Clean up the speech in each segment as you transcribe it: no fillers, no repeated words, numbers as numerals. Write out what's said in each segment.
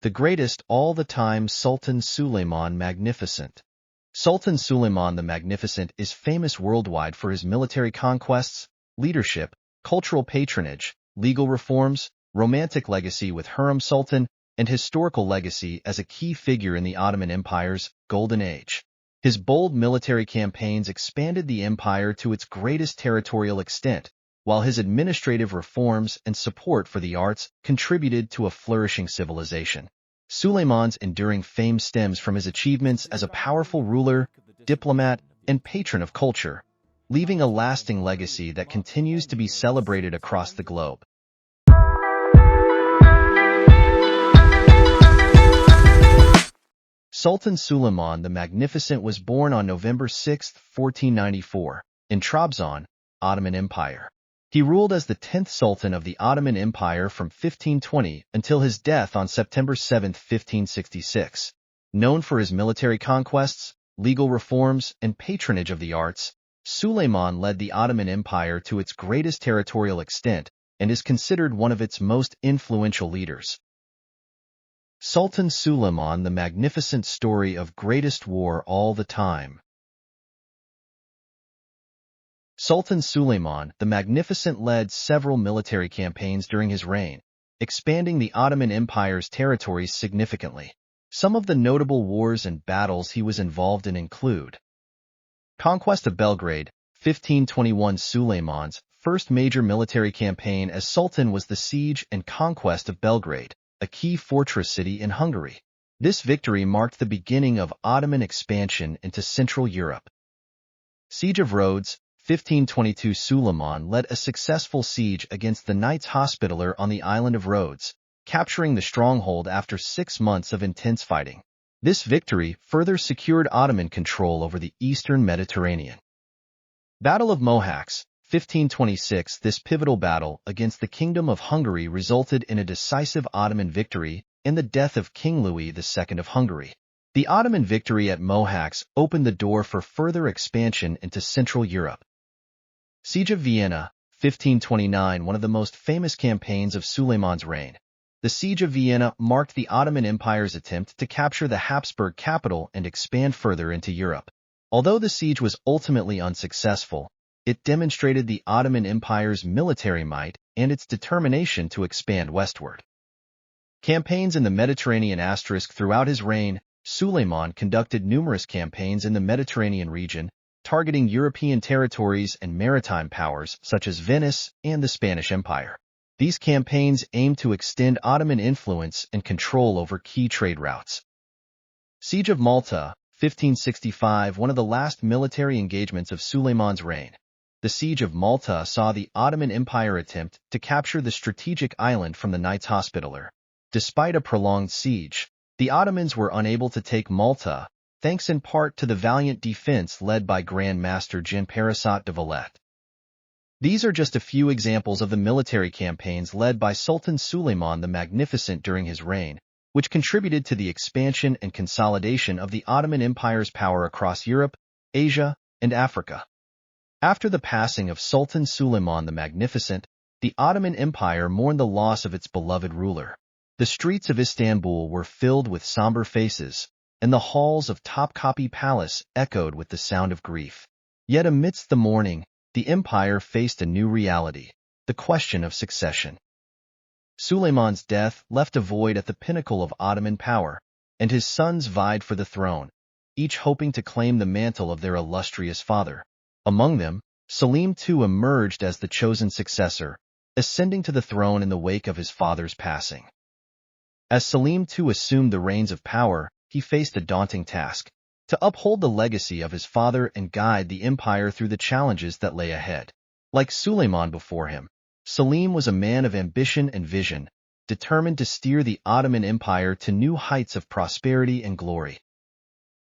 the greatest all-the-time Sultan Suleiman Magnificent. Sultan Suleiman the Magnificent is famous worldwide for his military conquests, leadership, cultural patronage, legal reforms, romantic legacy with Hurrem Sultan, and historical legacy as a key figure in the Ottoman Empire's golden age. His bold military campaigns expanded the empire to its greatest territorial extent, while his administrative reforms and support for the arts contributed to a flourishing civilization. Suleiman's enduring fame stems from his achievements as a powerful ruler, diplomat, and patron of culture, leaving a lasting legacy that continues to be celebrated across the globe. Sultan Suleiman the Magnificent was born on November 6, 1494, in Trabzon, Ottoman Empire. He ruled as the 10th Sultan of the Ottoman Empire from 1520 until his death on September 7, 1566. Known for his military conquests, legal reforms, and patronage of the arts, Suleiman led the Ottoman Empire to its greatest territorial extent and is considered one of its most influential leaders. Sultan Suleiman the Magnificent story of greatest war all the time. Sultan Suleiman the Magnificent led several military campaigns during his reign, expanding the Ottoman Empire's territories significantly. Some of the notable wars and battles he was involved in include Conquest of Belgrade, 1521. Suleiman's first major military campaign as Sultan was the siege and conquest of Belgrade, a key fortress city in Hungary. This victory marked the beginning of Ottoman expansion into Central Europe. Siege of Rhodes, 1522. Suleiman led a successful siege against the Knights Hospitaller on the island of Rhodes, capturing the stronghold after 6 months of intense fighting. This victory further secured Ottoman control over the eastern Mediterranean. Battle of Mohacs, 1526. This pivotal battle against the Kingdom of Hungary resulted in a decisive Ottoman victory and the death of King Louis II of Hungary. The Ottoman victory at Mohacs opened the door for further expansion into Central Europe. Siege of Vienna, 1529. One of the most famous campaigns of Suleiman's reign. The Siege of Vienna marked the Ottoman Empire's attempt to capture the Habsburg capital and expand further into Europe. Although the siege was ultimately unsuccessful, it demonstrated the Ottoman Empire's military might and its determination to expand westward. Campaigns in the Mediterranean. Throughout his reign, Suleiman conducted numerous campaigns in the Mediterranean region, targeting European territories and maritime powers such as Venice and the Spanish Empire. These campaigns aimed to extend Ottoman influence and control over key trade routes. Siege of Malta, 1565. One of the last military engagements of Suleiman's reign. The Siege of Malta saw the Ottoman Empire attempt to capture the strategic island from the Knights Hospitaller. Despite a prolonged siege, the Ottomans were unable to take Malta, thanks in part to the valiant defense led by Grand Master Jean Parasat de Valette. These are just a few examples of the military campaigns led by Sultan Suleiman the Magnificent during his reign, which contributed to the expansion and consolidation of the Ottoman Empire's power across Europe, Asia, and Africa. After the passing of Sultan Suleiman the Magnificent, the Ottoman Empire mourned the loss of its beloved ruler. The streets of Istanbul were filled with somber faces, and the halls of Topkapi Palace echoed with the sound of grief. Yet amidst the mourning, the empire faced a new reality, the question of succession. Suleiman's death left a void at the pinnacle of Ottoman power, and his sons vied for the throne, each hoping to claim the mantle of their illustrious father. Among them, Selim II emerged as the chosen successor, ascending to the throne in the wake of his father's passing. As Selim II assumed the reins of power, he faced a daunting task: to uphold the legacy of his father and guide the empire through the challenges that lay ahead. Like Suleiman before him, Selim was a man of ambition and vision, determined to steer the Ottoman Empire to new heights of prosperity and glory.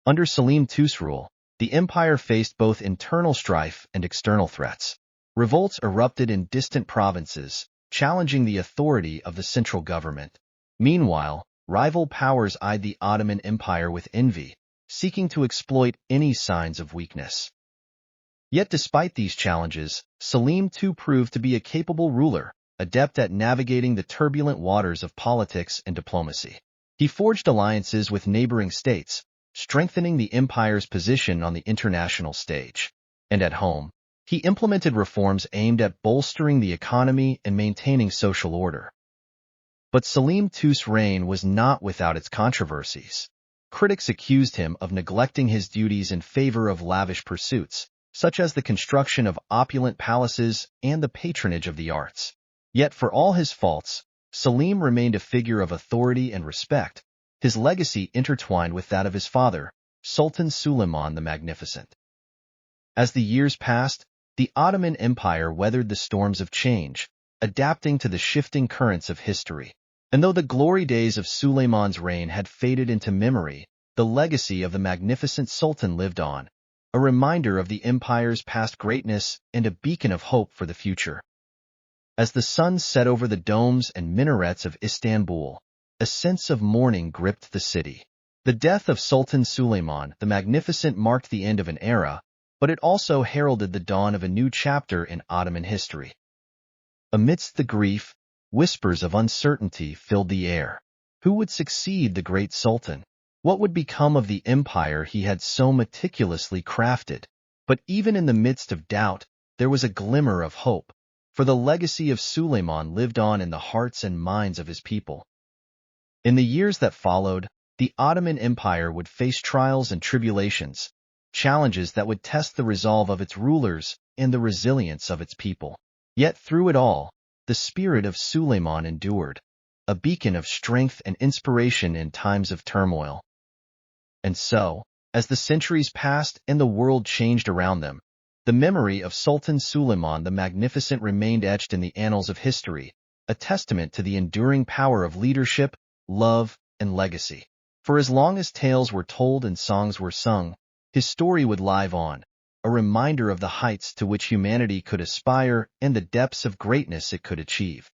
Under Selim II's rule, the empire faced both internal strife and external threats. Revolts erupted in distant provinces, challenging the authority of the central government. Meanwhile, rival powers eyed the Ottoman Empire with envy, seeking to exploit any signs of weakness. Yet despite these challenges, Selim II proved to be a capable ruler, adept at navigating the turbulent waters of politics and diplomacy. He forged alliances with neighboring states, strengthening the empire's position on the international stage. And at home, he implemented reforms aimed at bolstering the economy and maintaining social order. But Selim II's reign was not without its controversies. Critics accused him of neglecting his duties in favor of lavish pursuits, such as the construction of opulent palaces and the patronage of the arts. Yet for all his faults, Selim remained a figure of authority and respect, his legacy intertwined with that of his father, Sultan Suleiman the Magnificent. As the years passed, the Ottoman Empire weathered the storms of change, adapting to the shifting currents of history. And though the glory days of Suleiman's reign had faded into memory, the legacy of the magnificent sultan lived on, a reminder of the empire's past greatness and a beacon of hope for the future. As the sun set over the domes and minarets of Istanbul, a sense of mourning gripped the city. The death of Sultan Suleiman the Magnificent marked the end of an era, but it also heralded the dawn of a new chapter in Ottoman history. Amidst the grief, whispers of uncertainty filled the air. Who would succeed the great sultan? What would become of the empire he had so meticulously crafted? But even in the midst of doubt, there was a glimmer of hope, for the legacy of Suleiman lived on in the hearts and minds of his people. In the years that followed, the Ottoman Empire would face trials and tribulations, challenges that would test the resolve of its rulers and the resilience of its people. Yet through it all, the spirit of Suleiman endured, a beacon of strength and inspiration in times of turmoil. And so, as the centuries passed and the world changed around them, the memory of Sultan Suleiman the Magnificent remained etched in the annals of history, a testament to the enduring power of leadership, love, and legacy. For as long as tales were told and songs were sung, his story would live on, a reminder of the heights to which humanity could aspire and the depths of greatness it could achieve.